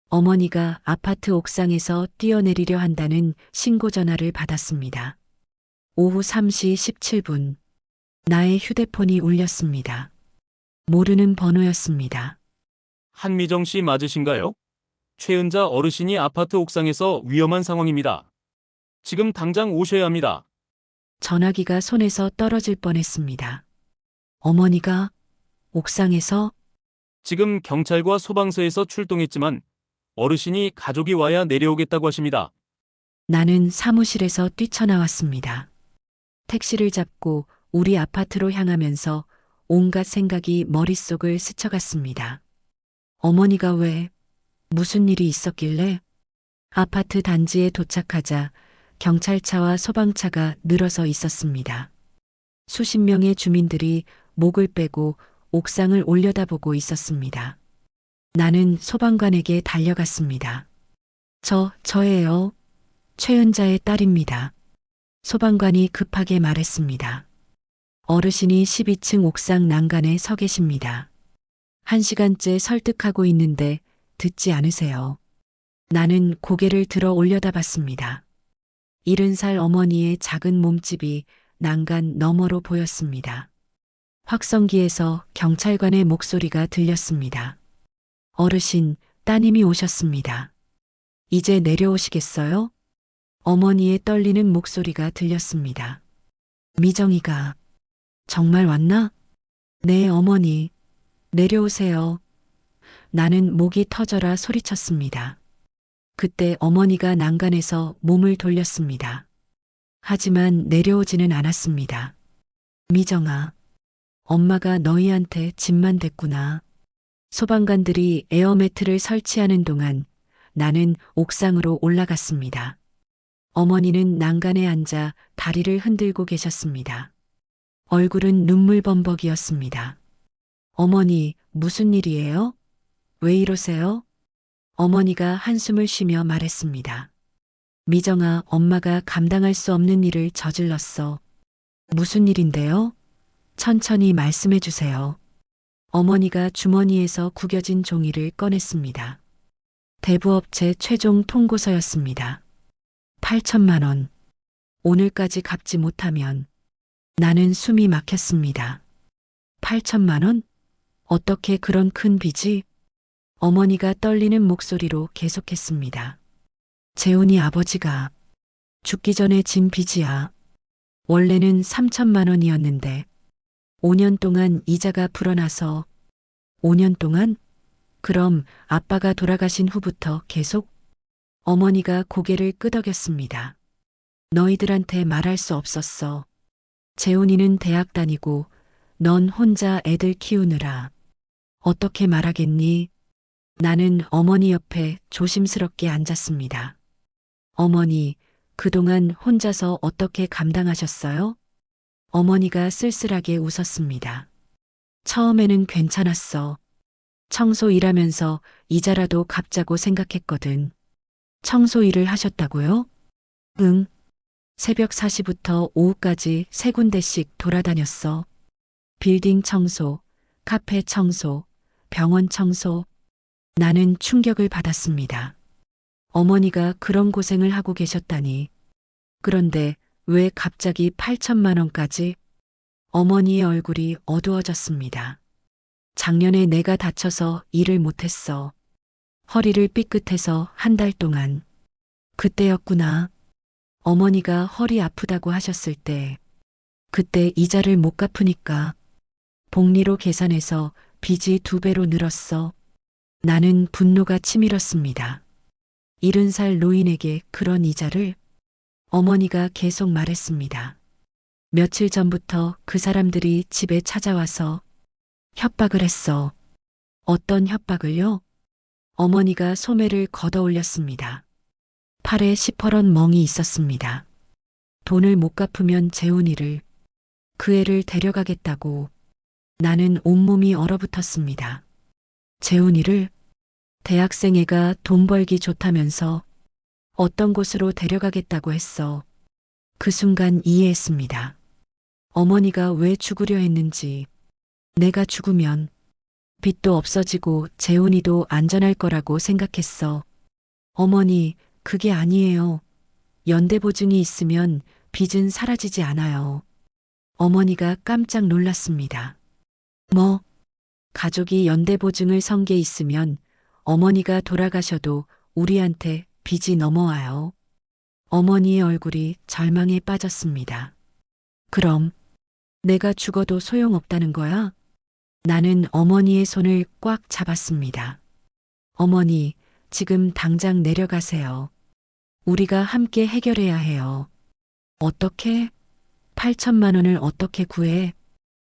어머니가 아파트 옥상에서 뛰어내리려 한다는 신고 전화를 받았습니다. 오후 3시 17분. 나의 휴대폰이 울렸습니다. 모르는 번호였습니다. 한미정 씨 맞으신가요? 최은자 어르신이 아파트 옥상에서 위험한 상황입니다. 지금 당장 오셔야 합니다. 전화기가 손에서 떨어질 뻔했습니다. 어머니가 옥상에서 지금 경찰과 소방서에서 출동했지만 어르신이 가족이 와야 내려오겠다고 하십니다. 나는 사무실에서 뛰쳐나왔습니다. 택시를 잡고 우리 아파트로 향하면서 온갖 생각이 머릿속을 스쳐갔습니다. 어머니가 왜, 무슨 일이 있었길래? 아파트 단지에 도착하자 경찰차와 소방차가 늘어서 있었습니다. 수십 명의 주민들이 목을 빼고 옥상을 올려다보고 있었습니다. 나는 소방관에게 달려갔습니다. 저예요. 최은자의 딸입니다. 소방관이 급하게 말했습니다. 어르신이 12층 옥상 난간에 서 계십니다. 1시간째 설득하고 있는데 듣지 않으세요. 나는 고개를 들어 올려다봤습니다. 70살 어머니의 작은 몸집이 난간 너머로 보였습니다. 확성기에서 경찰관의 목소리가 들렸습니다. 어르신, 따님이 오셨습니다. 이제 내려오시겠어요? 어머니의 떨리는 목소리가 들렸습니다. 미정이가 정말 왔나? 네, 어머니. 내려오세요. 나는 목이 터져라 소리쳤습니다. 그때 어머니가 난간에서 몸을 돌렸습니다. 하지만 내려오지는 않았습니다. 미정아, 엄마가 너희한테 짐만 됐구나. 소방관들이 에어매트를 설치하는 동안 나는 옥상으로 올라갔습니다. 어머니는 난간에 앉아 다리를 흔들고 계셨습니다. 얼굴은 눈물범벅이었습니다. 어머니, 무슨 일이에요? 왜 이러세요? 어머니가 한숨을 쉬며 말했습니다. 미정아, 엄마가 감당할 수 없는 일을 저질렀어. 무슨 일인데요? 천천히 말씀해 주세요. 어머니가 주머니에서 구겨진 종이를 꺼냈습니다. 대부업체 최종 통고서였습니다. 8천만 원. 오늘까지 갚지 못하면 나는 숨이 막혔습니다. 8천만 원? 어떻게 그런 큰 빚이? 어머니가 떨리는 목소리로 계속했습니다. 재훈이 아버지가 죽기 전에 진 빚이야. 원래는 3천만 원이었는데 5년 동안 이자가 불어나서 5년 동안? 그럼 아빠가 돌아가신 후부터 계속? 어머니가 고개를 끄덕였습니다. 너희들한테 말할 수 없었어. 재훈이는 대학 다니고 넌 혼자 애들 키우느라. 어떻게 말하겠니? 나는 어머니 옆에 조심스럽게 앉았습니다. 어머니, 그동안 혼자서 어떻게 감당하셨어요? 어머니가 쓸쓸하게 웃었습니다. 처음에는 괜찮았어. 청소 일하면서 이자라도 갚자고 생각했거든. 청소 일을 하셨다고요? 응. 새벽 4시부터 오후까지 3군데씩 돌아다녔어. 빌딩 청소, 카페 청소, 병원 청소. 나는 충격을 받았습니다. 어머니가 그런 고생을 하고 계셨다니. 그런데 왜 갑자기 8천만 원까지? 어머니의 얼굴이 어두워졌습니다. 작년에 내가 다쳐서 일을 못했어. 허리를 삐끗해서 1달 동안. 그때였구나. 어머니가 허리 아프다고 하셨을 때. 그때 이자를 못 갚으니까. 복리로 계산해서 빚이 2배로 늘었어. 나는 분노가 치밀었습니다. 70살 노인에게 그런 이자를? 어머니가 계속 말했습니다. 며칠 전부터 그 사람들이 집에 찾아와서 협박을 했어. 어떤 협박을요? 어머니가 소매를 걷어 올렸습니다. 팔에 시퍼런 멍이 있었습니다. 돈을 못 갚으면 재훈이를, 그 애를 데려가겠다고. 나는 온몸이 얼어붙었습니다. 재훈이를? 대학생 애가 돈 벌기 좋다면서 어떤 곳으로 데려가겠다고 했어. 그 순간 이해했습니다. 어머니가 왜 죽으려 했는지. 내가 죽으면 빚도 없어지고 재훈이도 안전할 거라고 생각했어. 어머니, 그게 아니에요. 연대보증이 있으면 빚은 사라지지 않아요. 어머니가 깜짝 놀랐습니다. 뭐, 가족이 연대보증을 선 게 있으면 어머니가 돌아가셔도 우리한테 빚이 넘어와요. 어머니의 얼굴이 절망에 빠졌습니다. 그럼 내가 죽어도 소용없다는 거야? 나는 어머니의 손을 꽉 잡았습니다. 어머니, 지금 당장 내려가세요. 우리가 함께 해결해야 해요. 어떻게? 8천만 원을 어떻게 구해?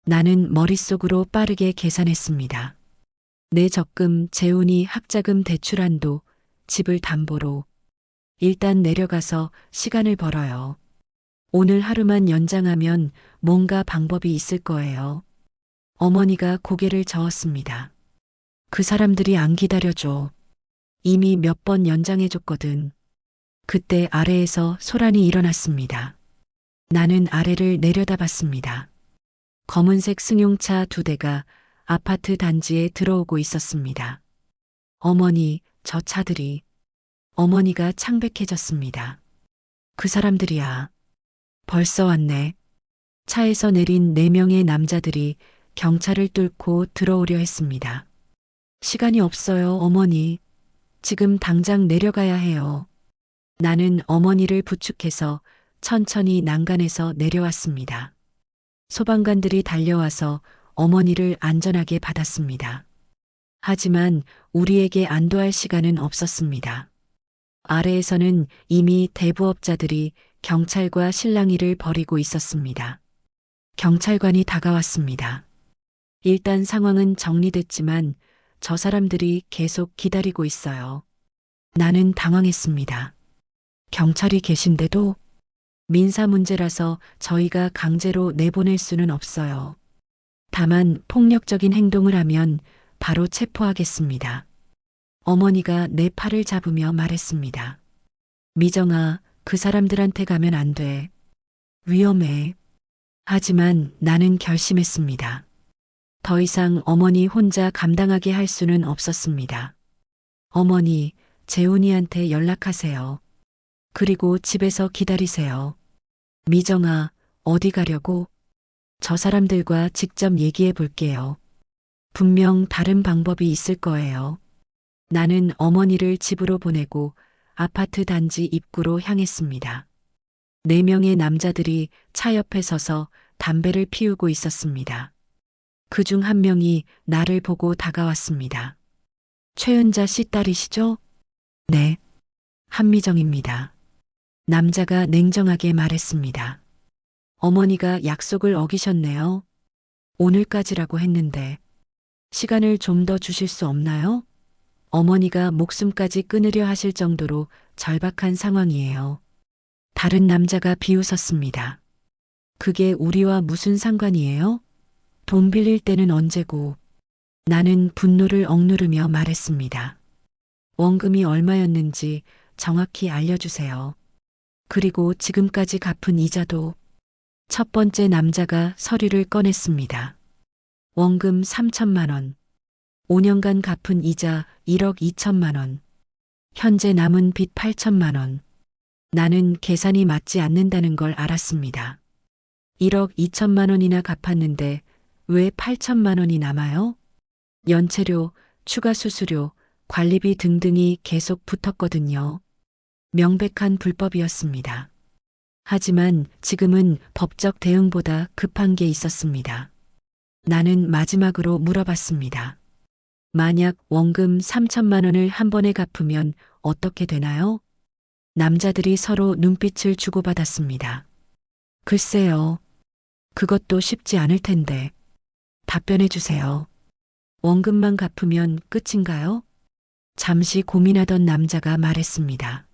나는 머릿속으로 빠르게 계산했습니다. 내 적금, 재훈이 학자금 대출 한도, 집을 담보로. 일단 내려가서 시간을 벌어요. 오늘 하루만 연장하면 뭔가 방법이 있을 거예요. 어머니가 고개를 저었습니다. 그 사람들이 안 기다려줘. 이미 몇 번 연장해줬거든. 그때 아래에서 소란이 일어났습니다. 나는 아래를 내려다봤습니다. 검은색 승용차 2대가 아파트 단지에 들어오고 있었습니다. 어머니, 저 차들이. 어머니가 창백해졌습니다. 그 사람들이야. 벌써 왔네. 차에서 내린 4명의 남자들이 경찰을 뚫고 들어오려 했습니다. 시간이 없어요, 어머니. 지금 당장 내려가야 해요. 나는 어머니를 부축해서 천천히 난간에서 내려왔습니다. 소방관들이 달려와서 어머니를 안전하게 받았습니다. 하지만 우리에게 안도할 시간은 없었습니다. 아래에서는 이미 대부업자들이 경찰과 실랑이를 벌이고 있었습니다. 경찰관이 다가왔습니다. 일단 상황은 정리됐지만 저 사람들이 계속 기다리고 있어요. 나는 당황했습니다. 경찰이 계신데도 민사 문제라서 저희가 강제로 내보낼 수는 없어요. 다만 폭력적인 행동을 하면 바로 체포하겠습니다. 어머니가 내 팔을 잡으며 말했습니다. 미정아, 그 사람들한테 가면 안 돼. 위험해. 하지만 나는 결심했습니다. 더 이상 어머니 혼자 감당하게 할 수는 없었습니다. 어머니, 재훈이한테 연락하세요. 그리고 집에서 기다리세요. 미정아, 어디 가려고? 저 사람들과 직접 얘기해 볼게요. 분명 다른 방법이 있을 거예요. 나는 어머니를 집으로 보내고 아파트 단지 입구로 향했습니다. 4명의 남자들이 차 옆에 서서 담배를 피우고 있었습니다. 그중 한 명이 나를 보고 다가왔습니다. 최은자 씨 딸이시죠? 네. 한미정입니다. 남자가 냉정하게 말했습니다. 어머니가 약속을 어기셨네요. 오늘까지라고 했는데 시간을 좀 더 주실 수 없나요? 어머니가 목숨까지 끊으려 하실 정도로 절박한 상황이에요. 다른 남자가 비웃었습니다. 그게 우리와 무슨 상관이에요? 돈 빌릴 때는 언제고. 나는 분노를 억누르며 말했습니다. 원금이 얼마였는지 정확히 알려주세요. 그리고 지금까지 갚은 이자도. 첫 번째 남자가 서류를 꺼냈습니다. 원금 3천만 원. 5년간 갚은 이자 1억 2천만 원. 현재 남은 빚 8천만 원. 나는 계산이 맞지 않는다는 걸 알았습니다. 1억 2천만 원이나 갚았는데 왜 8천만 원이 남아요? 연체료, 추가 수수료, 관리비 등등이 계속 붙었거든요. 명백한 불법이었습니다. 하지만 지금은 법적 대응보다 급한 게 있었습니다. 나는 마지막으로 물어봤습니다. 만약 원금 3천만 원을 한 번에 갚으면 어떻게 되나요? 남자들이 서로 눈빛을 주고받았습니다. 글쎄요. 그것도 쉽지 않을 텐데. 답변해 주세요. 원금만 갚으면 끝인가요? 잠시 고민하던 남자가 말했습니다.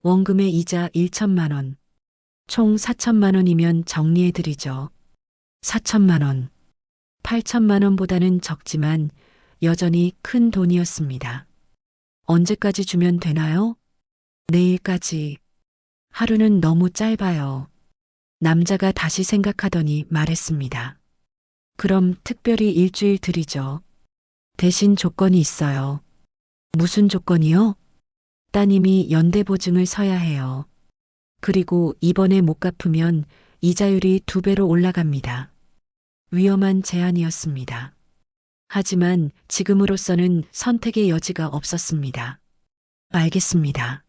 원금의 이자 1천만 원. 총 4천만 원이면 정리해 드리죠. 4천만 원. 8천만 원보다는 적지만 여전히 큰 돈이었습니다. 언제까지 주면 되나요? 내일까지. 하루는 너무 짧아요. 남자가 다시 생각하더니 말했습니다. 그럼 특별히 일주일 드리죠. 대신 조건이 있어요. 무슨 조건이요? 따님이 연대보증을 서야 해요. 그리고 이번에 못 갚으면 이자율이 2배로 올라갑니다. 위험한 제안이었습니다. 하지만 지금으로서는 선택의 여지가 없었습니다. 알겠습니다.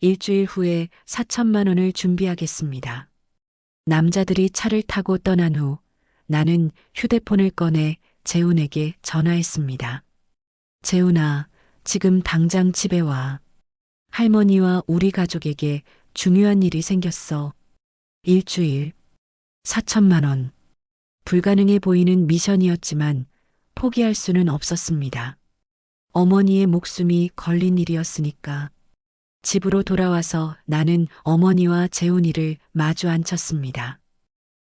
일주일 후에 4천만 원을 준비하겠습니다. 남자들이 차를 타고 떠난 후 나는 휴대폰을 꺼내 재훈에게 전화했습니다. 재훈아, 지금 당장 집에 와. 할머니와 우리 가족에게 중요한 일이 생겼어. 일주일, 4천만 원. 불가능해 보이는 미션이었지만 포기할 수는 없었습니다. 어머니의 목숨이 걸린 일이었으니까. 집으로 돌아와서 나는 어머니와 재훈이를 마주 앉혔습니다.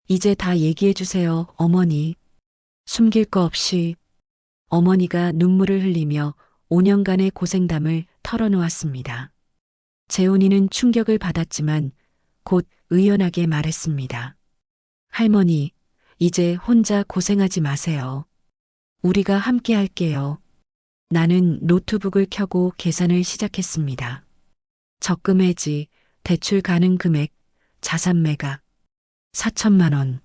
이제 다 얘기해 주세요, 어머니. 숨길 거 없이. 어머니가 눈물을 흘리며 5년간의 고생담을 털어놓았습니다. 재훈이는 충격을 받았지만 곧 의연하게 말했습니다. 할머니, 이제 혼자 고생하지 마세요. 우리가 함께 할게요. 나는 노트북을 켜고 계산을 시작했습니다. 적금 해지, 대출 가능 금액, 자산 매각. 4천만 원.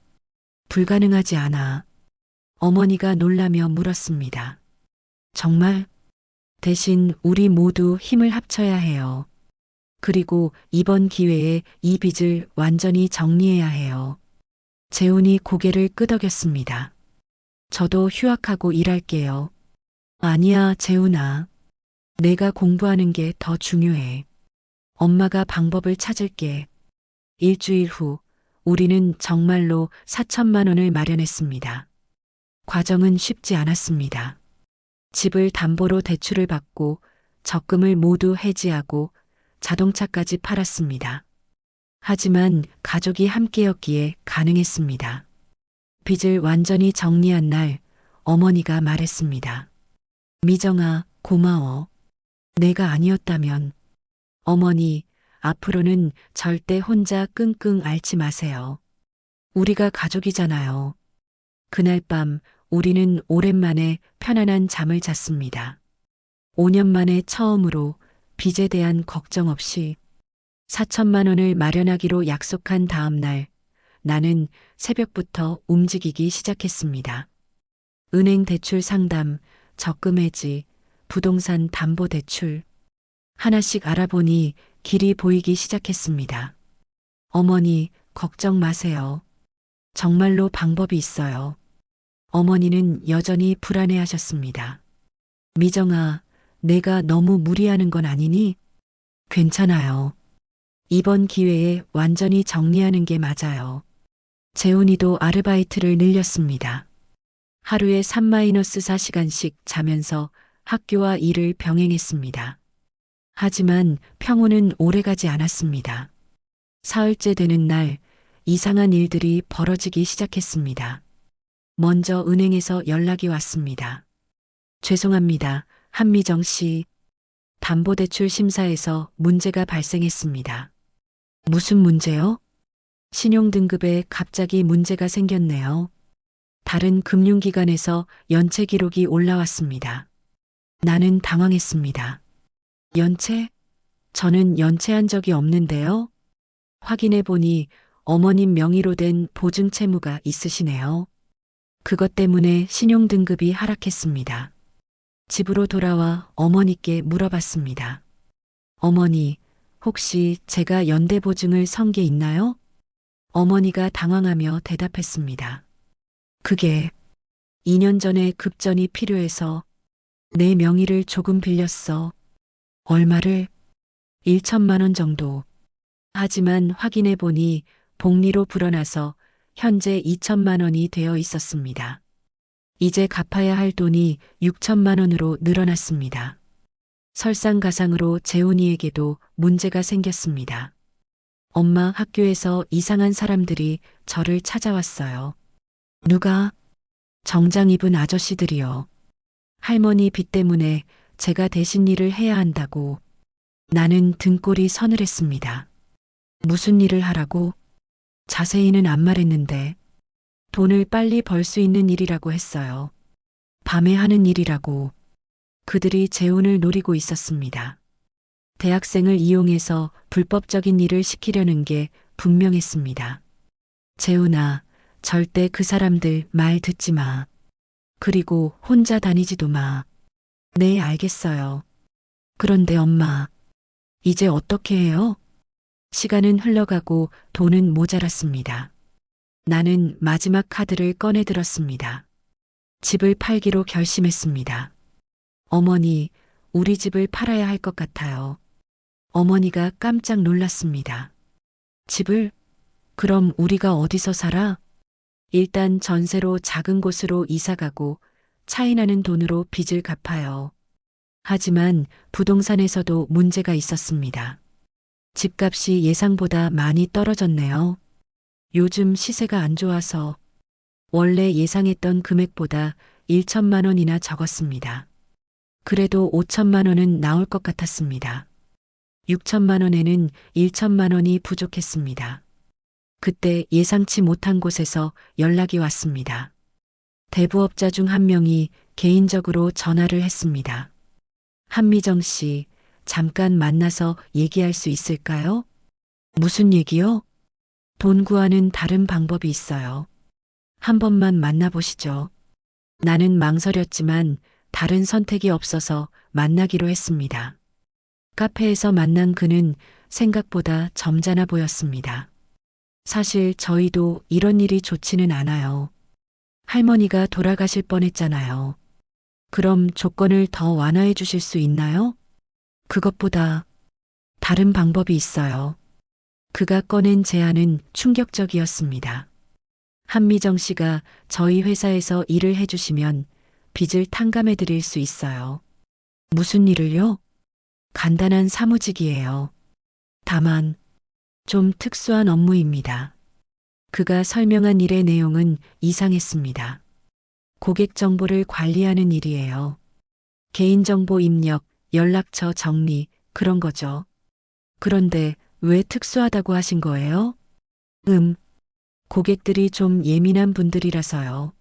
불가능하지 않아. 어머니가 놀라며 물었습니다. 정말? 대신 우리 모두 힘을 합쳐야 해요. 그리고 이번 기회에 이 빚을 완전히 정리해야 해요. 재훈이 고개를 끄덕였습니다. 저도 휴학하고 일할게요. 아니야, 재훈아. 내가 공부하는 게 더 중요해. 엄마가 방법을 찾을게. 일주일 후 우리는 정말로 4천만 원을 마련했습니다. 과정은 쉽지 않았습니다. 집을 담보로 대출을 받고 적금을 모두 해지하고 자동차까지 팔았습니다. 하지만 가족이 함께였기에 가능했습니다. 빚을 완전히 정리한 날 어머니가 말했습니다. 미정아, 고마워. 내가 아니었다면. 어머니, 앞으로는 절대 혼자 끙끙 앓지 마세요. 우리가 가족이잖아요. 그날 밤 우리는 오랜만에 편안한 잠을 잤습니다. 5년 만에 처음으로 빚에 대한 걱정 없이 4천만 원을 마련하기로 약속한 다음 날 나는 새벽부터 움직이기 시작했습니다. 은행 대출 상담, 적금 해지, 부동산 담보 대출. 하나씩 알아보니 길이 보이기 시작했습니다. 어머니, 걱정 마세요. 정말로 방법이 있어요. 어머니는 여전히 불안해하셨습니다. 미정아, 내가 너무 무리하는 건 아니니? 괜찮아요. 이번 기회에 완전히 정리하는 게 맞아요. 재훈이도 아르바이트를 늘렸습니다. 하루에 3-4시간씩 자면서 학교와 일을 병행했습니다. 하지만 평온은 오래가지 않았습니다. 사흘째 되는 날 이상한 일들이 벌어지기 시작했습니다. 먼저 은행에서 연락이 왔습니다. 죄송합니다, 한미정 씨. 담보대출 심사에서 문제가 발생했습니다. 무슨 문제요? 신용등급에 갑자기 문제가 생겼네요. 다른 금융기관에서 연체 기록이 올라왔습니다. 나는 당황했습니다. 연체? 저는 연체한 적이 없는데요. 확인해 보니 어머님 명의로 된 보증 채무가 있으시네요. 그것 때문에 신용등급이 하락했습니다. 집으로 돌아와 어머니께 물어봤습니다. 어머니, 혹시 제가 연대보증을 선 게 있나요? 어머니가 당황하며 대답했습니다. 그게 2년 전에 급전이 필요해서 내 명의를 조금 빌렸어. 얼마를? 1천만 원 정도. 하지만 확인해 보니 복리로 불어나서 현재 2천만 원이 되어 있었습니다. 이제 갚아야 할 돈이 6천만 원으로 늘어났습니다. 설상가상으로 재훈이에게도 문제가 생겼습니다. 엄마 학교에서 이상한 사람들이 저를 찾아왔어요. 누가? 정장 입은 아저씨들이요. 할머니 빚 때문에 제가 대신 일을 해야 한다고. 나는 등골이 서늘했습니다. 무슨 일을 하라고? 자세히는 안 말했는데 돈을 빨리 벌 수 있는 일이라고 했어요. 밤에 하는 일이라고. 그들이 재혼을 노리고 있었습니다. 대학생을 이용해서 불법적인 일을 시키려는 게 분명했습니다. 재훈아, 절대 그 사람들 말 듣지 마. 그리고 혼자 다니지도 마. 네, 알겠어요. 그런데 엄마, 이제 어떻게 해요? 시간은 흘러가고 돈은 모자랐습니다. 나는 마지막 카드를 꺼내 들었습니다. 집을 팔기로 결심했습니다. 어머니, 우리 집을 팔아야 할 것 같아요. 어머니가 깜짝 놀랐습니다. 집을? 그럼 우리가 어디서 살아? 일단 전세로 작은 곳으로 이사 가고 차이나는 돈으로 빚을 갚아요. 하지만 부동산에서도 문제가 있었습니다. 집값이 예상보다 많이 떨어졌네요. 요즘 시세가 안 좋아서 원래 예상했던 금액보다 1천만 원이나 적었습니다. 그래도 5천만 원은 나올 것 같았습니다. 6천만 원에는 1천만 원이 부족했습니다. 그때 예상치 못한 곳에서 연락이 왔습니다. 대부업자 중 한 명이 개인적으로 전화를 했습니다. 한미정 씨, 잠깐 만나서 얘기할 수 있을까요? 무슨 얘기요? 돈 구하는 다른 방법이 있어요. 한 번만 만나보시죠. 나는 망설였지만 다른 선택이 없어서 만나기로 했습니다. 카페에서 만난 그는 생각보다 점잖아 보였습니다. 사실 저희도 이런 일이 좋지는 않아요. 할머니가 돌아가실 뻔했잖아요. 그럼 조건을 더 완화해 주실 수 있나요? 그것보다 다른 방법이 있어요. 그가 꺼낸 제안은 충격적이었습니다. 한미정 씨가 저희 회사에서 일을 해주시면 빚을 탕감해 드릴 수 있어요. 무슨 일을요? 간단한 사무직이에요. 다만 좀 특수한 업무입니다. 그가 설명한 일의 내용은 이상했습니다. 고객 정보를 관리하는 일이에요. 개인정보 입력, 연락처 정리, 그런 거죠. 그런데 왜 특수하다고 하신 거예요? 고객들이 좀 예민한 분들이라서요.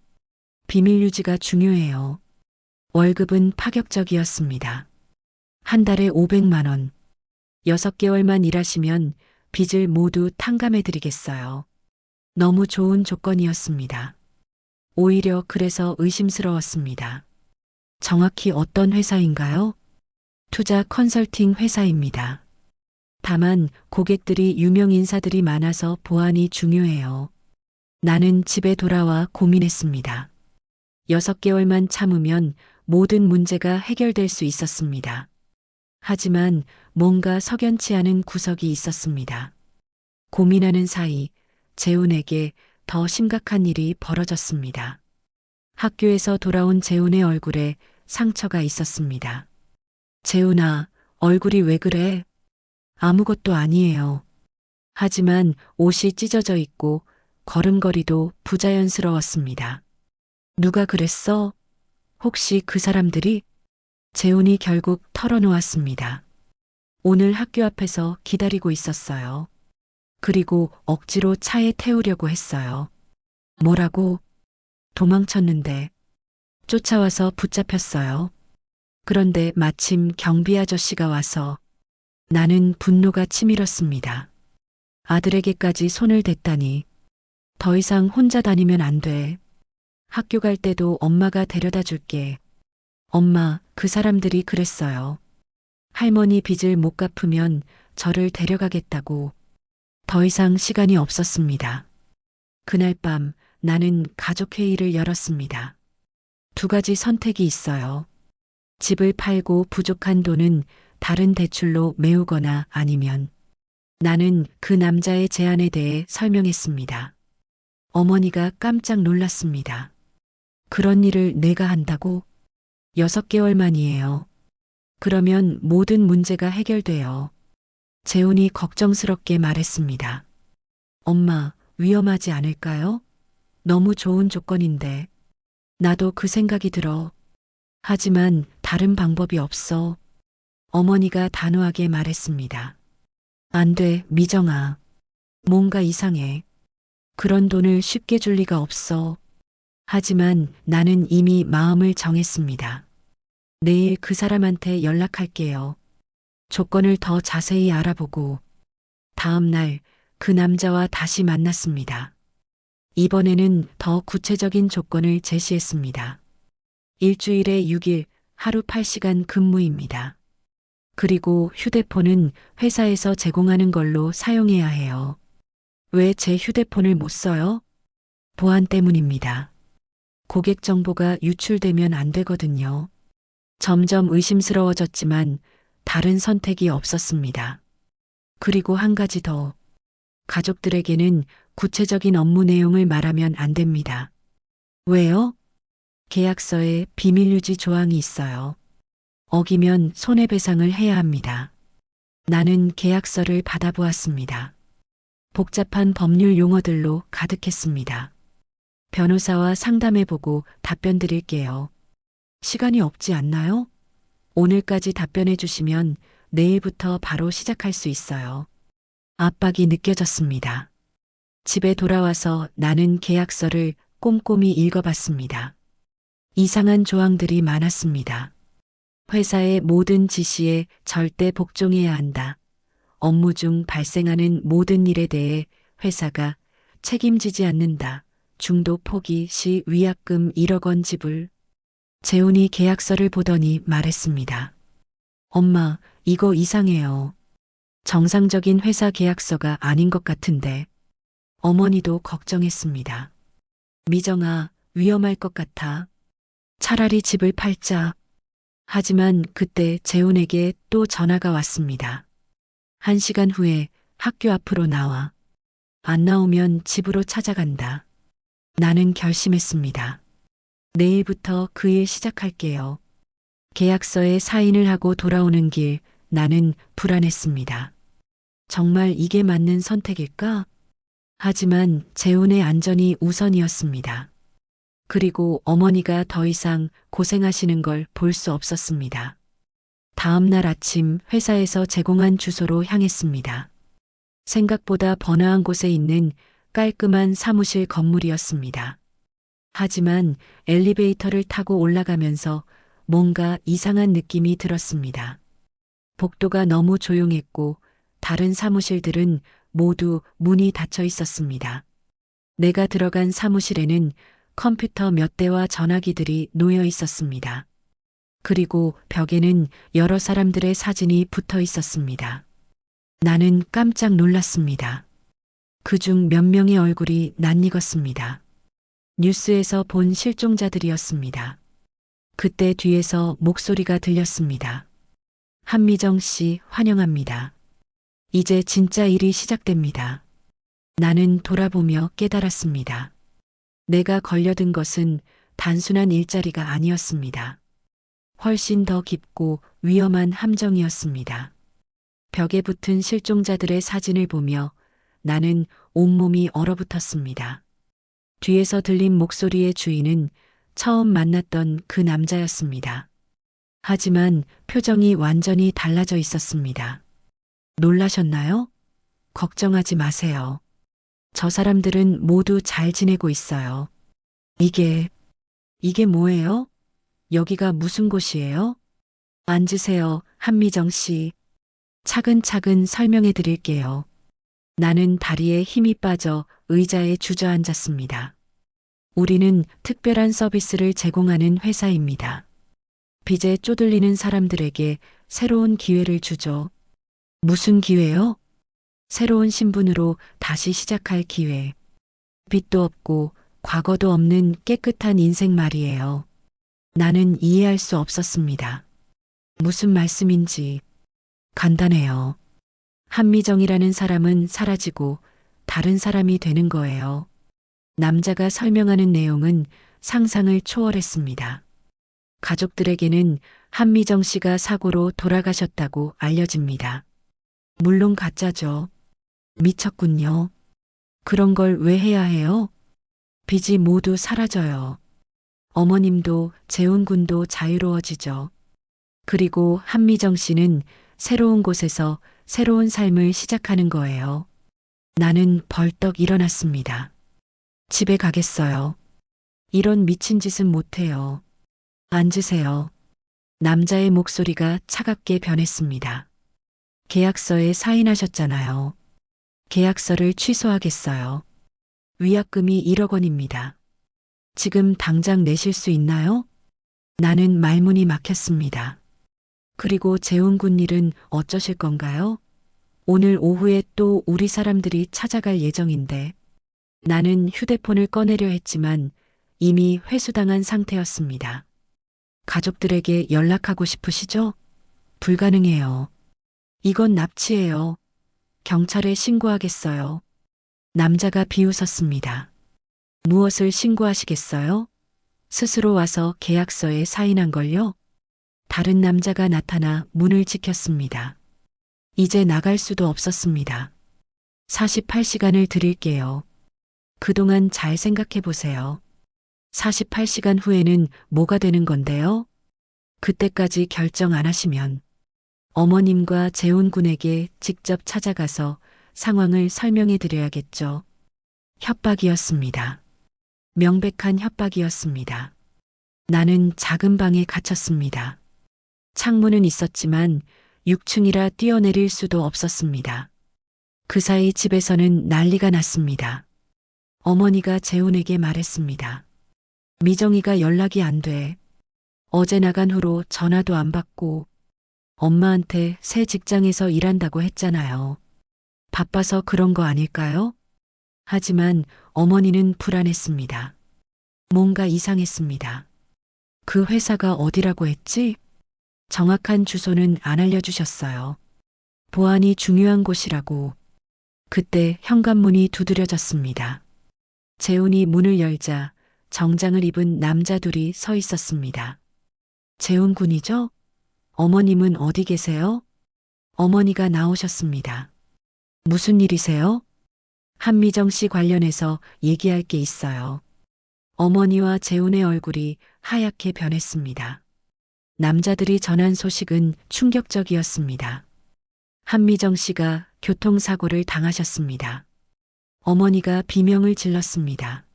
비밀 유지가 중요해요. 월급은 파격적이었습니다. 한 달에 500만 원. 6개월만 일하시면 빚을 모두 탕감해 드리겠어요. 너무 좋은 조건이었습니다. 오히려 그래서 의심스러웠습니다. 정확히 어떤 회사인가요? 투자 컨설팅 회사입니다. 다만 고객들이 유명 인사들이 많아서 보안이 중요해요. 나는 집에 돌아와 고민했습니다. 6개월만 참으면 모든 문제가 해결될 수 있었습니다. 하지만 뭔가 석연치 않은 구석이 있었습니다. 고민하는 사이 재훈에게 더 심각한 일이 벌어졌습니다. 학교에서 돌아온 재훈의 얼굴에 상처가 있었습니다. 재훈아, 얼굴이 왜 그래? 아무것도 아니에요. 하지만 옷이 찢어져 있고 걸음걸이도 부자연스러웠습니다. 누가 그랬어? 혹시 그 사람들이? 재훈이 결국 털어놓았습니다. 오늘 학교 앞에서 기다리고 있었어요. 그리고 억지로 차에 태우려고 했어요. 뭐라고? 도망쳤는데 쫓아와서 붙잡혔어요. 그런데 마침 경비 아저씨가 와서 나는 분노가 치밀었습니다. 아들에게까지 손을 댔다니. 더 이상 혼자 다니면 안 돼. 학교 갈 때도 엄마가 데려다 줄게. 엄마, 그 사람들이 그랬어요. 할머니 빚을 못 갚으면 저를 데려가겠다고. 더 이상 시간이 없었습니다. 그날 밤 나는 가족회의를 열었습니다. 2가지 선택이 있어요. 집을 팔고 부족한 돈은 다른 대출로 메우거나 아니면 나는 그 남자의 제안에 대해 설명했습니다. 어머니가 깜짝 놀랐습니다. 그런 일을 내가 한다고? 6개월만이에요. 그러면 모든 문제가 해결돼요. 재훈이 걱정스럽게 말했습니다. 엄마, 위험하지 않을까요? 너무 좋은 조건인데. 나도 그 생각이 들어. 하지만 다른 방법이 없어. 어머니가 단호하게 말했습니다. 안 돼, 미정아. 뭔가 이상해. 그런 돈을 쉽게 줄 리가 없어. 하지만 나는 이미 마음을 정했습니다. 내일 그 사람한테 연락할게요. 조건을 더 자세히 알아보고 다음 날 그 남자와 다시 만났습니다. 이번에는 더 구체적인 조건을 제시했습니다. 일주일에 6일, 하루 8시간 근무입니다. 그리고 휴대폰은 회사에서 제공하는 걸로 사용해야 해요. 왜 제 휴대폰을 못 써요? 보안 때문입니다. 고객 정보가 유출되면 안 되거든요. 점점 의심스러워졌지만 다른 선택이 없었습니다. 그리고 한 가지 더. 가족들에게는 구체적인 업무 내용을 말하면 안 됩니다. 왜요? 계약서에 비밀유지 조항이 있어요. 어기면 손해배상을 해야 합니다. 나는 계약서를 받아보았습니다. 복잡한 법률 용어들로 가득했습니다. 변호사와 상담해보고 답변 드릴게요. 시간이 없지 않나요? 오늘까지 답변해 주시면 내일부터 바로 시작할 수 있어요. 압박이 느껴졌습니다. 집에 돌아와서 나는 계약서를 꼼꼼히 읽어봤습니다. 이상한 조항들이 많았습니다. 회사의 모든 지시에 절대 복종해야 한다. 업무 중 발생하는 모든 일에 대해 회사가 책임지지 않는다. 중도 포기 시 위약금 1억 원 지불. 재훈이 계약서를 보더니 말했습니다. 엄마, 이거 이상해요. 정상적인 회사 계약서가 아닌 것 같은데. 어머니도 걱정했습니다. 미정아, 위험할 것 같아. 차라리 집을 팔자. 하지만 그때 재훈에게 또 전화가 왔습니다. 1시간 후에 학교 앞으로 나와. 안 나오면 집으로 찾아간다. 나는 결심했습니다. 내일부터 그 일 시작할게요. 계약서에 사인을 하고 돌아오는 길 나는 불안했습니다. 정말 이게 맞는 선택일까? 하지만 재훈의 안전이 우선이었습니다. 그리고 어머니가 더 이상 고생하시는 걸 볼 수 없었습니다. 다음 날 아침 회사에서 제공한 주소로 향했습니다. 생각보다 번화한 곳에 있는 깔끔한 사무실 건물이었습니다. 하지만 엘리베이터를 타고 올라가면서 뭔가 이상한 느낌이 들었습니다. 복도가 너무 조용했고 다른 사무실들은 모두 문이 닫혀 있었습니다. 내가 들어간 사무실에는 컴퓨터 몇 대와 전화기들이 놓여 있었습니다. 그리고 벽에는 여러 사람들의 사진이 붙어 있었습니다. 나는 깜짝 놀랐습니다. 그중 몇 명의 얼굴이 낯익었습니다. 뉴스에서 본 실종자들이었습니다. 그때 뒤에서 목소리가 들렸습니다. 한미정 씨 환영합니다. 이제 진짜 일이 시작됩니다. 나는 돌아보며 깨달았습니다. 내가 걸려든 것은 단순한 일자리가 아니었습니다. 훨씬 더 깊고 위험한 함정이었습니다. 벽에 붙은 실종자들의 사진을 보며 나는 온몸이 얼어붙었습니다. 뒤에서 들린 목소리의 주인은 처음 만났던 그 남자였습니다. 하지만 표정이 완전히 달라져 있었습니다. 놀라셨나요? 걱정하지 마세요. 저 사람들은 모두 잘 지내고 있어요. 이게 뭐예요? 여기가 무슨 곳이에요? 앉으세요, 한미정 씨. 차근차근 설명해 드릴게요. 나는 다리에 힘이 빠져 의자에 주저앉았습니다. 우리는 특별한 서비스를 제공하는 회사입니다. 빚에 쪼들리는 사람들에게 새로운 기회를 주죠. 무슨 기회요? 새로운 신분으로 다시 시작할 기회. 빚도 없고 과거도 없는 깨끗한 인생 말이에요. 나는 이해할 수 없었습니다. 무슨 말씀인지. 간단해요. 한미정이라는 사람은 사라지고 다른 사람이 되는 거예요. 남자가 설명하는 내용은 상상을 초월했습니다. 가족들에게는 한미정 씨가 사고로 돌아가셨다고 알려집니다. 물론 가짜죠. 미쳤군요. 그런 걸 왜 해야 해요? 빚이 모두 사라져요. 어머님도 재훈 군도 자유로워지죠. 그리고 한미정 씨는 새로운 곳에서 새로운 삶을 시작하는 거예요. 나는 벌떡 일어났습니다. 집에 가겠어요. 이런 미친 짓은 못해요. 앉으세요. 남자의 목소리가 차갑게 변했습니다. 계약서에 사인하셨잖아요. 계약서를 취소하겠어요. 위약금이 1억 원입니다. 지금 당장 내실 수 있나요? 나는 말문이 막혔습니다. 그리고 재훈군 일은 어쩌실 건가요? 오늘 오후에 또 우리 사람들이 찾아갈 예정인데 나는 휴대폰을 꺼내려 했지만 이미 회수당한 상태였습니다. 가족들에게 연락하고 싶으시죠? 불가능해요. 이건 납치예요. 경찰에 신고하겠어요. 남자가 비웃었습니다. 무엇을 신고하시겠어요? 스스로 와서 계약서에 사인한 걸요? 다른 남자가 나타나 문을 지켰습니다. 이제 나갈 수도 없었습니다. 48시간을 드릴게요. 그동안 잘 생각해 보세요. 48시간 후에는 뭐가 되는 건데요? 그때까지 결정 안 하시면 어머님과 재훈 군에게 직접 찾아가서 상황을 설명해 드려야겠죠. 협박이었습니다. 명백한 협박이었습니다. 나는 작은 방에 갇혔습니다. 창문은 있었지만 6층이라 뛰어내릴 수도 없었습니다. 그 사이 집에서는 난리가 났습니다. 어머니가 재훈에게 말했습니다. 미정이가 연락이 안 돼. 어제 나간 후로 전화도 안 받고 엄마한테 새 직장에서 일한다고 했잖아요. 바빠서 그런 거 아닐까요? 하지만 어머니는 불안했습니다. 뭔가 이상했습니다. 그 회사가 어디라고 했지? 정확한 주소는 안 알려주셨어요. 보안이 중요한 곳이라고. 그때 현관문이 두드려졌습니다. 재훈이 문을 열자 정장을 입은 남자 둘이 서 있었습니다. 재훈 군이죠? 어머님은 어디 계세요? 어머니가 나오셨습니다. 무슨 일이세요? 한미정 씨 관련해서 얘기할 게 있어요. 어머니와 재훈의 얼굴이 하얗게 변했습니다. 남자들이 전한 소식은 충격적이었습니다. 한미정 씨가 교통사고를 당하셨습니다. 어머니가 비명을 질렀습니다.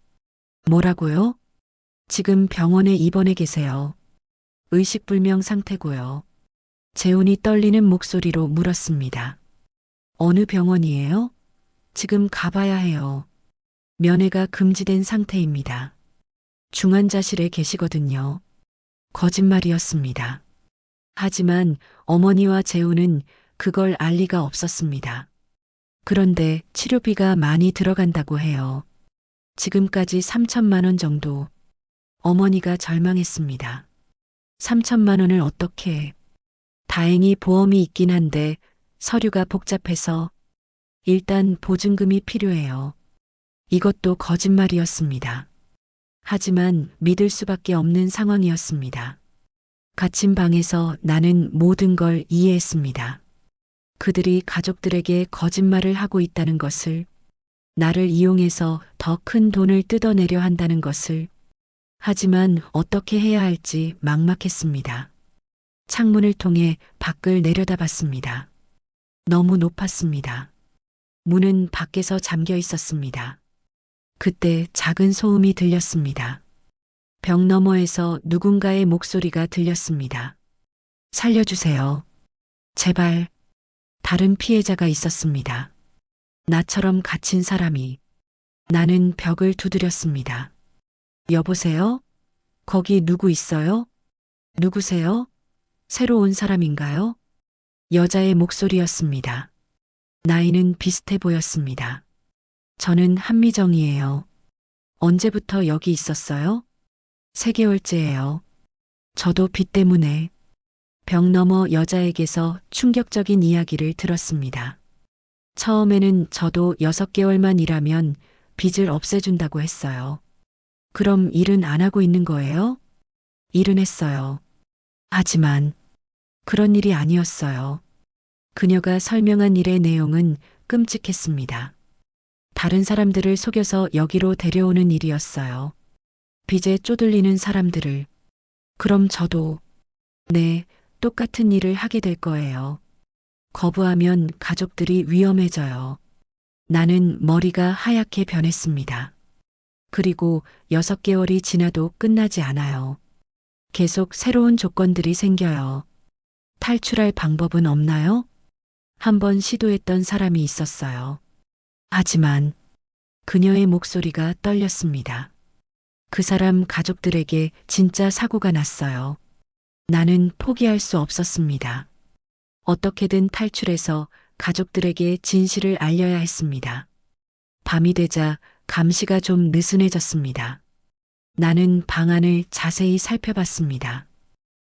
뭐라고요? 지금 병원에 입원해 계세요. 의식불명 상태고요. 재훈이 떨리는 목소리로 물었습니다. 어느 병원이에요? 지금 가봐야 해요. 면회가 금지된 상태입니다. 중환자실에 계시거든요. 거짓말이었습니다. 하지만 어머니와 재훈은 그걸 알 리가 없었습니다. 그런데 치료비가 많이 들어간다고 해요. 지금까지 3천만 원 정도. 어머니가 절망했습니다. 3천만 원을 어떻게? 다행히 보험이 있긴 한데 서류가 복잡해서 일단 보증금이 필요해요. 이것도 거짓말이었습니다. 하지만 믿을 수밖에 없는 상황이었습니다. 갇힌 방에서 나는 모든 걸 이해했습니다. 그들이 가족들에게 거짓말을 하고 있다는 것을, 나를 이용해서 더 큰 돈을 뜯어내려 한다는 것을. 하지만 어떻게 해야 할지 막막했습니다. 창문을 통해 밖을 내려다봤습니다. 너무 높았습니다. 문은 밖에서 잠겨 있었습니다. 그때 작은 소음이 들렸습니다. 벽 너머에서 누군가의 목소리가 들렸습니다. 살려주세요. 제발. 다른 피해자가 있었습니다. 나처럼 갇힌 사람이. 나는 벽을 두드렸습니다. 여보세요? 거기 누구 있어요? 누구세요? 새로 온 사람인가요? 여자의 목소리였습니다. 나이는 비슷해 보였습니다. 저는 한미정이에요. 언제부터 여기 있었어요? 3개월째예요. 저도 빚 때문에. 벽 너머 여자에게서 충격적인 이야기를 들었습니다. 처음에는 저도 6개월만 일하면 빚을 없애준다고 했어요. 그럼 일은 안 하고 있는 거예요? 일은 했어요. 하지만 그런 일이 아니었어요. 그녀가 설명한 일의 내용은 끔찍했습니다. 다른 사람들을 속여서 여기로 데려오는 일이었어요. 빚에 쪼들리는 사람들을. 그럼 저도, 네, 똑같은 일을 하게 될 거예요. 거부하면 가족들이 위험해져요. 나는 머리가 하얗게 변했습니다. 그리고 6개월이 지나도 끝나지 않아요. 계속 새로운 조건들이 생겨요. 탈출할 방법은 없나요? 한번 시도했던 사람이 있었어요. 하지만 그녀의 목소리가 떨렸습니다. 그 사람 가족들에게 진짜 사고가 났어요. 나는 포기할 수 없었습니다. 어떻게든 탈출해서 가족들에게 진실을 알려야 했습니다. 밤이 되자 감시가 좀 느슨해졌습니다. 나는 방 안을 자세히 살펴봤습니다.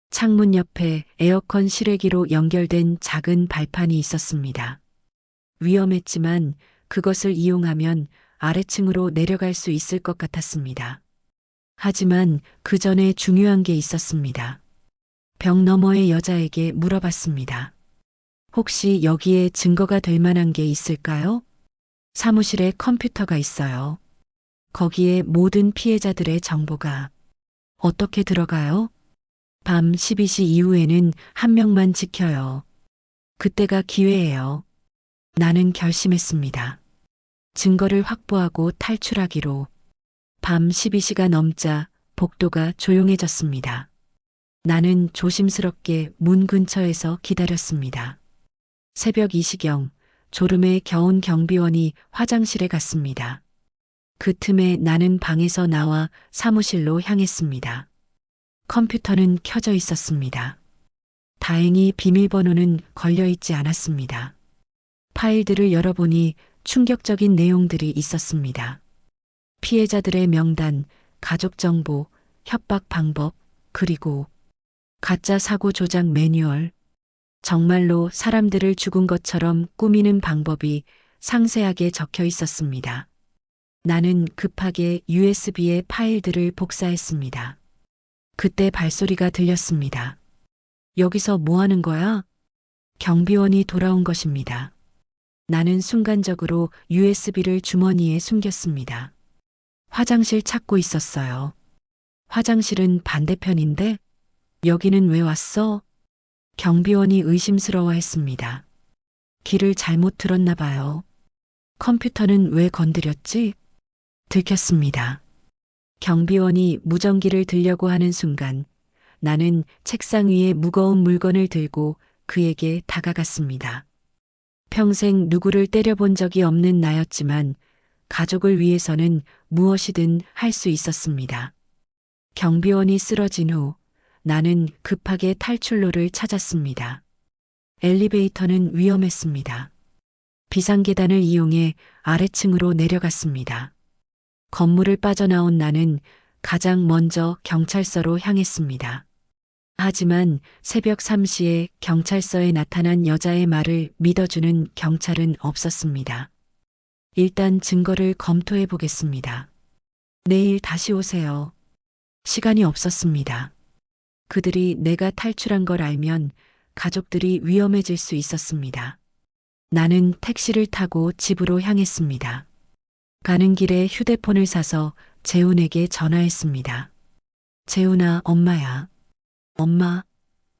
창문 옆에 에어컨 실외기로 연결된 작은 발판이 있었습니다. 위험했지만 그것을 이용하면 아래층으로 내려갈 수 있을 것 같았습니다. 하지만 그 전에 중요한 게 있었습니다. 벽 너머의 여자에게 물어봤습니다. 혹시 여기에 증거가 될 만한 게 있을까요? 사무실에 컴퓨터가 있어요. 거기에 모든 피해자들의 정보가 어떻게 들어가요? 밤 12시 이후에는 한 명만 지켜요. 그때가 기회예요. 나는 결심했습니다. 증거를 확보하고 탈출하기로. 밤 12시가 넘자 복도가 조용해졌습니다. 나는 조심스럽게 문 근처에서 기다렸습니다. 새벽 2시경 졸음에 겨운 경비원이 화장실에 갔습니다. 그 틈에 나는 방에서 나와 사무실로 향했습니다. 컴퓨터는 켜져 있었습니다. 다행히 비밀번호는 걸려있지 않았습니다. 파일들을 열어보니 충격적인 내용들이 있었습니다. 피해자들의 명단, 가족 정보, 협박 방법, 그리고 가짜 사고 조작 매뉴얼. 정말로 사람들을 죽은 것처럼 꾸미는 방법이 상세하게 적혀 있었습니다. 나는 급하게 USB의 파일들을 복사했습니다. 그때 발소리가 들렸습니다. 여기서 뭐 하는 거야? 경비원이 돌아온 것입니다. 나는 순간적으로 USB를 주머니에 숨겼습니다. 화장실 찾고 있었어요. 화장실은 반대편인데 여기는 왜 왔어? 경비원이 의심스러워했습니다. 길을 잘못 들었나 봐요. 컴퓨터는 왜 건드렸지? 들켰습니다. 경비원이 무전기를 들려고 하는 순간 나는 책상 위에 무거운 물건을 들고 그에게 다가갔습니다. 평생 누구를 때려본 적이 없는 나였지만 가족을 위해서는 무엇이든 할 수 있었습니다. 경비원이 쓰러진 후 나는 급하게 탈출로를 찾았습니다. 엘리베이터는 위험했습니다. 비상계단을 이용해 아래층으로 내려갔습니다. 건물을 빠져나온 나는 가장 먼저 경찰서로 향했습니다. 하지만 새벽 3시에 경찰서에 나타난 여자의 말을 믿어주는 경찰은 없었습니다. 일단 증거를 검토해 보겠습니다. 내일 다시 오세요. 시간이 없었습니다. 그들이 내가 탈출한 걸 알면 가족들이 위험해질 수 있었습니다. 나는 택시를 타고 집으로 향했습니다. 가는 길에 휴대폰을 사서 재훈에게 전화했습니다. 재훈아, 엄마야.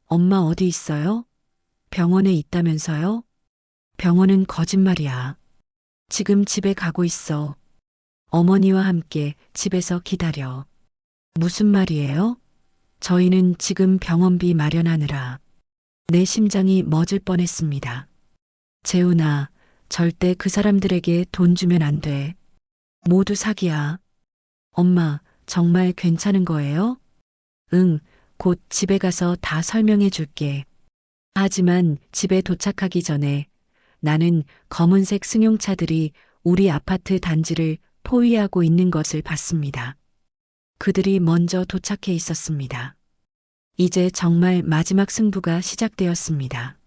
엄마 어디 있어요? 병원에 있다면서요? 병원은 거짓말이야. 지금 집에 가고 있어. 어머니와 함께 집에서 기다려. 무슨 말이에요? 저희는 지금 병원비 마련하느라. 내 심장이 멎을 뻔했습니다. 재훈아, 절대 그 사람들에게 돈 주면 안 돼. 모두 사기야. 엄마, 정말 괜찮은 거예요? 응, 곧 집에 가서 다 설명해 줄게. 하지만 집에 도착하기 전에 나는 검은색 승용차들이 우리 아파트 단지를 포위하고 있는 것을 봤습니다. 그들이 먼저 도착해 있었습니다. 이제 정말 마지막 승부가 시작되었습니다.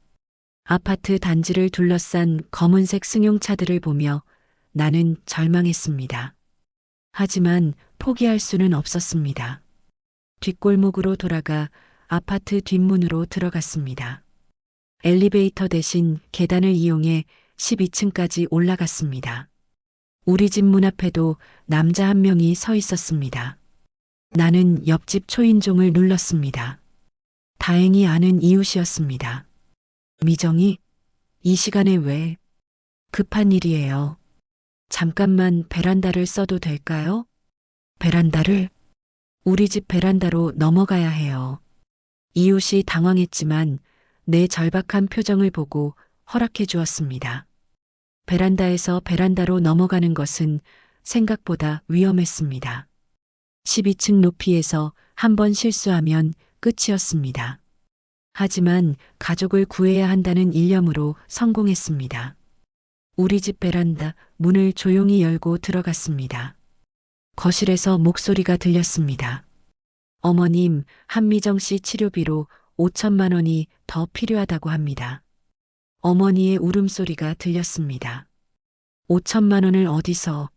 아파트 단지를 둘러싼 검은색 승용차들을 보며 나는 절망했습니다. 하지만 포기할 수는 없었습니다. 뒷골목으로 돌아가 아파트 뒷문으로 들어갔습니다. 엘리베이터 대신 계단을 이용해 12층까지 올라갔습니다. 우리 집 문 앞에도 남자 한 명이 서 있었습니다. 나는 옆집 초인종을 눌렀습니다. 다행히 아는 이웃이었습니다. 미정이, 이 시간에 왜? 급한 일이에요. 잠깐만 베란다를 써도 될까요? 베란다를? 우리 집 베란다로 넘어가야 해요. 이웃이 당황했지만 내 절박한 표정을 보고 허락해 주었습니다. 베란다에서 베란다로 넘어가는 것은 생각보다 위험했습니다. 12층 높이에서 한 번 실수하면 끝이었습니다. 하지만 가족을 구해야 한다는 일념으로 성공했습니다. 우리 집 베란다 문을 조용히 열고 들어갔습니다. 거실에서 목소리가 들렸습니다. 어머님, 한미정 씨 치료비로 5천만 원이 더 필요하다고 합니다. 어머니의 울음소리가 들렸습니다. 5천만 원을 어디서?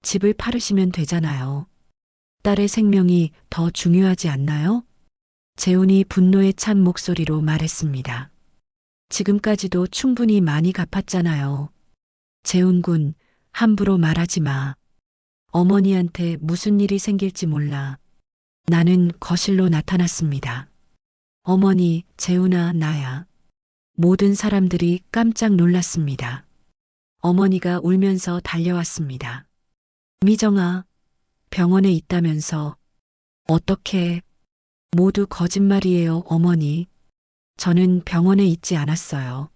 집을 팔으시면 되잖아요. 딸의 생명이 더 중요하지 않나요? 재훈이 분노에 찬 목소리로 말했습니다. 지금까지도 충분히 많이 갚았잖아요. 재훈 군, 함부로 말하지 마. 어머니한테 무슨 일이 생길지 몰라. 나는 거실로 나타났습니다. 어머니, 재훈아, 나야. 모든 사람들이 깜짝 놀랐습니다. 어머니가 울면서 달려왔습니다. 미정아, 병원에 있다면서. 어떻게? 모두 거짓말이에요, 어머니. 저는 병원에 있지 않았어요.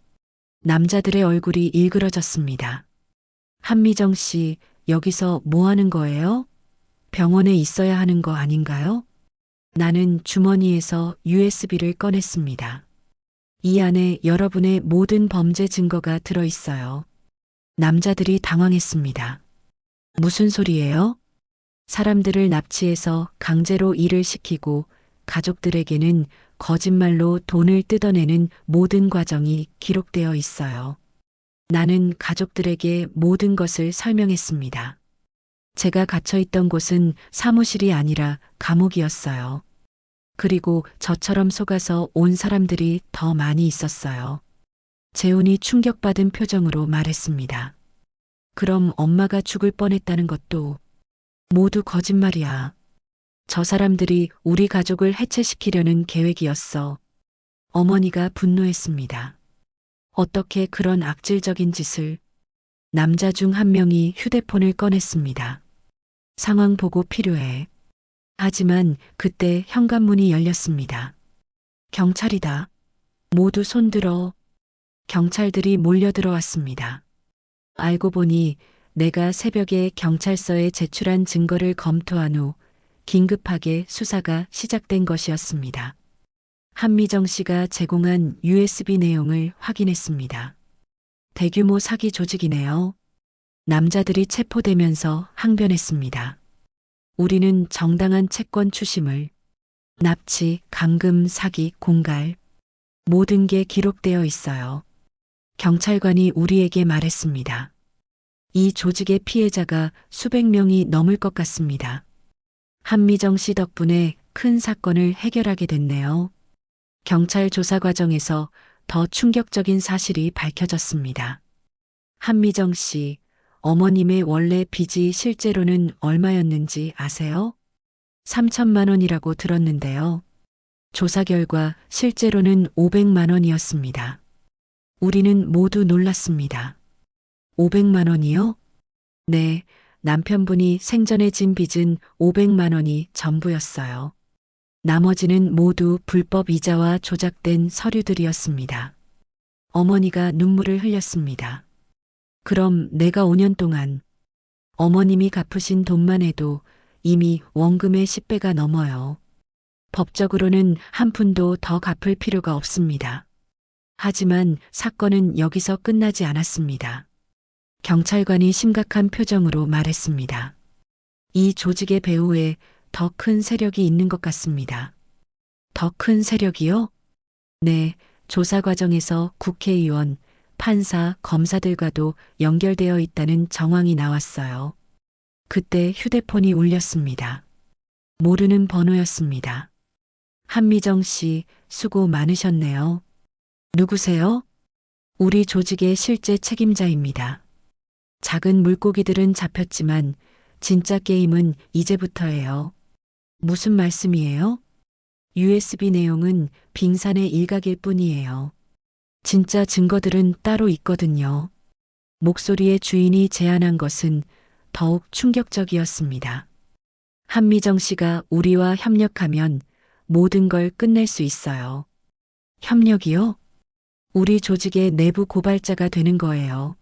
남자들의 얼굴이 일그러졌습니다. 한미정 씨, 여기서 뭐 하는 거예요? 병원에 있어야 하는 거 아닌가요? 나는 주머니에서 USB를 꺼냈습니다. 이 안에 여러분의 모든 범죄 증거가 들어 있어요. 남자들이 당황했습니다. 무슨 소리예요? 사람들을 납치해서 강제로 일을 시키고 가족들에게는 거짓말로 돈을 뜯어내는 모든 과정이 기록되어 있어요. 나는 가족들에게 모든 것을 설명했습니다. 제가 갇혀 있던 곳은 사무실이 아니라 감옥이었어요. 그리고 저처럼 속아서 온 사람들이 더 많이 있었어요. 재훈이 충격받은 표정으로 말했습니다. 그럼 엄마가 죽을 뻔했다는 것도 모두 거짓말이야. 저 사람들이 우리 가족을 해체시키려는 계획이었어. 어머니가 분노했습니다. 어떻게 그런 악질적인 짓을? 남자 중 한 명이 휴대폰을 꺼냈습니다. 상황 보고 필요해. 하지만 그때 현관문이 열렸습니다. 경찰이다. 모두 손들어. 경찰들이 몰려들어왔습니다. 알고 보니 내가 새벽에 경찰서에 제출한 증거를 검토한 후 긴급하게 수사가 시작된 것이었습니다. 한미정 씨가 제공한 USB 내용을 확인했습니다. 대규모 사기 조직이네요. 남자들이 체포되면서 항변했습니다. 우리는 정당한 채권 추심을, 납치, 감금, 사기, 공갈, 모든 게 기록되어 있어요. 경찰관이 우리에게 말했습니다. 이 조직의 피해자가 수백 명이 넘을 것 같습니다. 한미정 씨 덕분에 큰 사건을 해결하게 됐네요. 경찰 조사 과정에서 더 충격적인 사실이 밝혀졌습니다. 한미정 씨, 어머님의 원래 빚이 실제로는 얼마였는지 아세요? 3천만 원이라고 들었는데요. 조사 결과 실제로는 500만 원이었습니다. 우리는 모두 놀랐습니다. 500만 원이요? 네, 남편분이 생전에 진 빚은 500만 원이 전부였어요. 나머지는 모두 불법 이자와 조작된 서류들이었습니다. 어머니가 눈물을 흘렸습니다. 그럼 내가 5년 동안 어머님이 갚으신 돈만 해도 이미 원금의 10배가 넘어요. 법적으로는 한 푼도 더 갚을 필요가 없습니다. 하지만 사건은 여기서 끝나지 않았습니다. 경찰관이 심각한 표정으로 말했습니다. 이 조직의 배후에 더 큰 세력이 있는 것 같습니다. 더 큰 세력이요? 네, 조사 과정에서 국회의원, 판사, 검사들과도 연결되어 있다는 정황이 나왔어요. 그때 휴대폰이 울렸습니다. 모르는 번호였습니다. 한미정 씨, 수고 많으셨네요. 누구세요? 우리 조직의 실제 책임자입니다. 작은 물고기들은 잡혔지만 진짜 게임은 이제부터예요. 무슨 말씀이에요? USB 내용은 빙산의 일각일 뿐이에요. 진짜 증거들은 따로 있거든요. 목소리의 주인이 제안한 것은 더욱 충격적이었습니다. 한미정 씨가 우리와 협력하면 모든 걸 끝낼 수 있어요. 협력이요? 우리 조직의 내부 고발자가 되는 거예요.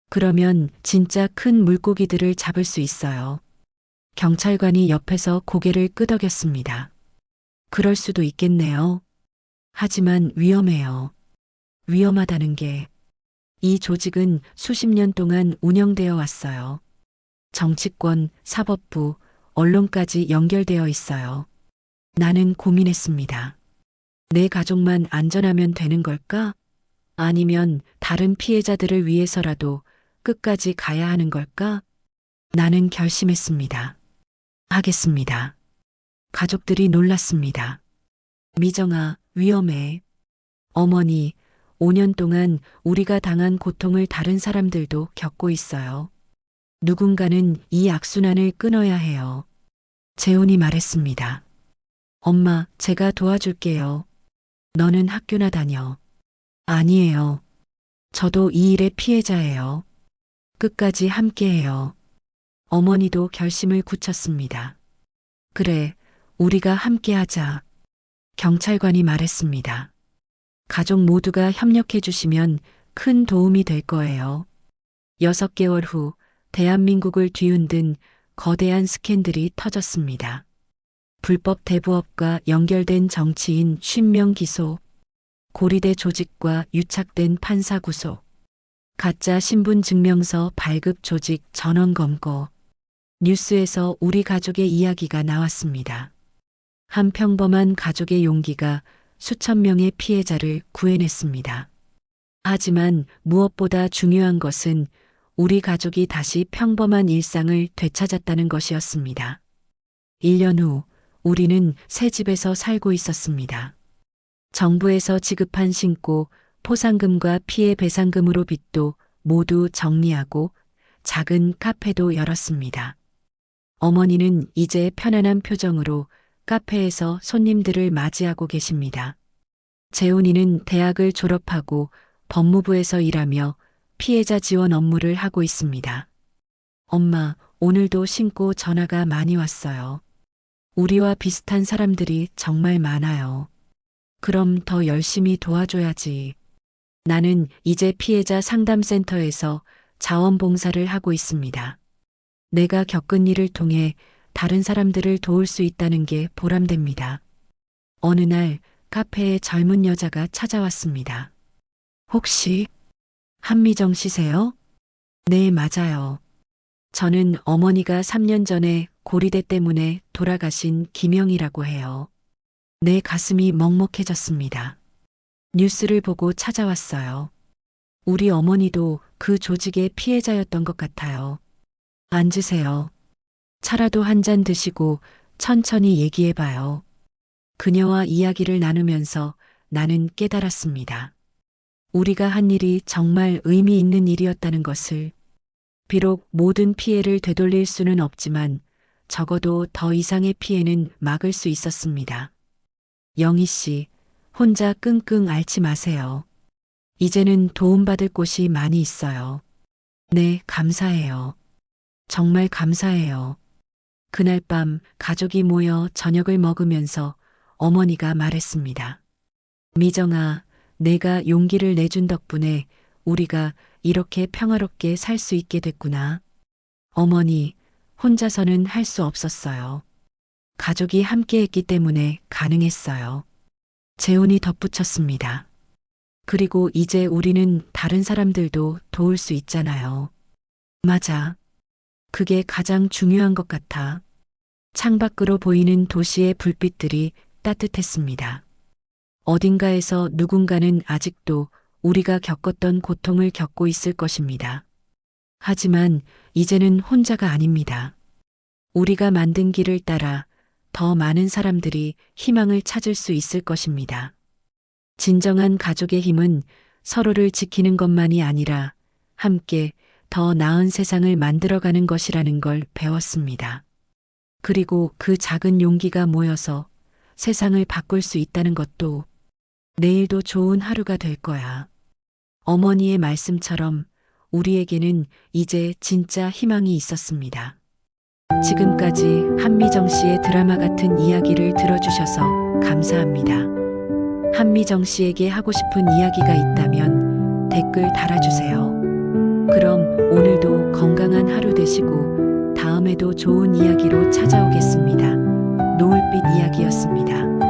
그러면 진짜 큰 물고기들을 잡을 수 있어요. 경찰관이 옆에서 고개를 끄덕였습니다. 그럴 수도 있겠네요. 하지만 위험해요. 위험하다는 게 이 조직은 수십 년 동안 운영되어 왔어요. 정치권, 사법부, 언론까지 연결되어 있어요. 나는 고민했습니다. 내 가족만 안전하면 되는 걸까? 아니면 다른 피해자들을 위해서라도 끝까지 가야 하는 걸까? 나는 결심했습니다. 하겠습니다. 가족들이 놀랐습니다. 미정아, 위험해. 어머니, 5년 동안 우리가 당한 고통을 다른 사람들도 겪고 있어요. 누군가는 이 악순환을 끊어야 해요. 재훈이 말했습니다. 엄마, 제가 도와줄게요. 너는 학교나 다녀. 아니에요. 저도 이 일의 피해자예요. 끝까지 함께해요. 어머니도 결심을 굳혔습니다. 그래, 우리가 함께하자. 경찰관이 말했습니다. 가족 모두가 협력해 주시면 큰 도움이 될 거예요. 6개월 후 대한민국을 뒤흔든 거대한 스캔들이 터졌습니다. 불법 대부업과 연결된 정치인 50명 기소, 고리대 조직과 유착된 판사 구속, 가짜 신분 증명서 발급 조직 전원 검거, 뉴스에서 우리 가족의 이야기가 나왔습니다. 한 평범한 가족의 용기가 수천 명의 피해자를 구해냈습니다. 하지만 무엇보다 중요한 것은 우리 가족이 다시 평범한 일상을 되찾았다는 것이었습니다. 1년 후 우리는 새 집에서 살고 있었습니다. 정부에서 지급한 신고, 포상금과 피해 배상금으로 빚도 모두 정리하고 작은 카페도 열었습니다. 어머니는 이제 편안한 표정으로 카페에서 손님들을 맞이하고 계십니다. 재훈이는 대학을 졸업하고 법무부에서 일하며 피해자 지원 업무를 하고 있습니다. 엄마, 오늘도 신고 전화가 많이 왔어요. 우리와 비슷한 사람들이 정말 많아요. 그럼 더 열심히 도와줘야지. 나는 이제 피해자 상담센터에서 자원봉사를 하고 있습니다. 내가 겪은 일을 통해 다른 사람들을 도울 수 있다는 게 보람됩니다. 어느 날 카페에 젊은 여자가 찾아왔습니다. 혹시 한미정 씨세요? 네, 맞아요. 저는 어머니가 3년 전에 고리대 때문에 돌아가신 김영이라고 해요. 내 가슴이 먹먹해졌습니다. 뉴스를 보고 찾아왔어요. 우리 어머니도 그 조직의 피해자였던 것 같아요. 앉으세요. 차라도 한 잔 드시고 천천히 얘기해봐요. 그녀와 이야기를 나누면서 나는 깨달았습니다. 우리가 한 일이 정말 의미 있는 일이었다는 것을. 비록 모든 피해를 되돌릴 수는 없지만 적어도 더 이상의 피해는 막을 수 있었습니다. 영희 씨, 혼자 끙끙 앓지 마세요. 이제는 도움받을 곳이 많이 있어요. 네, 감사해요. 정말 감사해요. 그날 밤 가족이 모여 저녁을 먹으면서 어머니가 말했습니다. 미정아, 내가 용기를 내준 덕분에 우리가 이렇게 평화롭게 살 수 있게 됐구나. 어머니, 혼자서는 할 수 없었어요. 가족이 함께했기 때문에 가능했어요. 재훈이 덧붙였습니다. 그리고 이제 우리는 다른 사람들도 도울 수 있잖아요. 맞아. 그게 가장 중요한 것 같아. 창밖으로 보이는 도시의 불빛들이 따뜻했습니다. 어딘가에서 누군가는 아직도 우리가 겪었던 고통을 겪고 있을 것입니다. 하지만 이제는 혼자가 아닙니다. 우리가 만든 길을 따라 더 많은 사람들이 희망을 찾을 수 있을 것입니다. 진정한 가족의 힘은 서로를 지키는 것만이 아니라 함께 더 나은 세상을 만들어가는 것이라는 걸 배웠습니다. 그리고 그 작은 용기가 모여서 세상을 바꿀 수 있다는 것도 내일도 좋은 하루가 될 거야. 어머니의 말씀처럼 우리에게는 이제 진짜 희망이 있었습니다. 지금까지 한미정 씨의 드라마 같은 이야기를 들어주셔서 감사합니다. 한미정 씨에게 하고 싶은 이야기가 있다면 댓글 달아주세요. 그럼 오늘도 건강한 하루 되시고 다음에도 좋은 이야기로 찾아오겠습니다. 노을빛 이야기였습니다.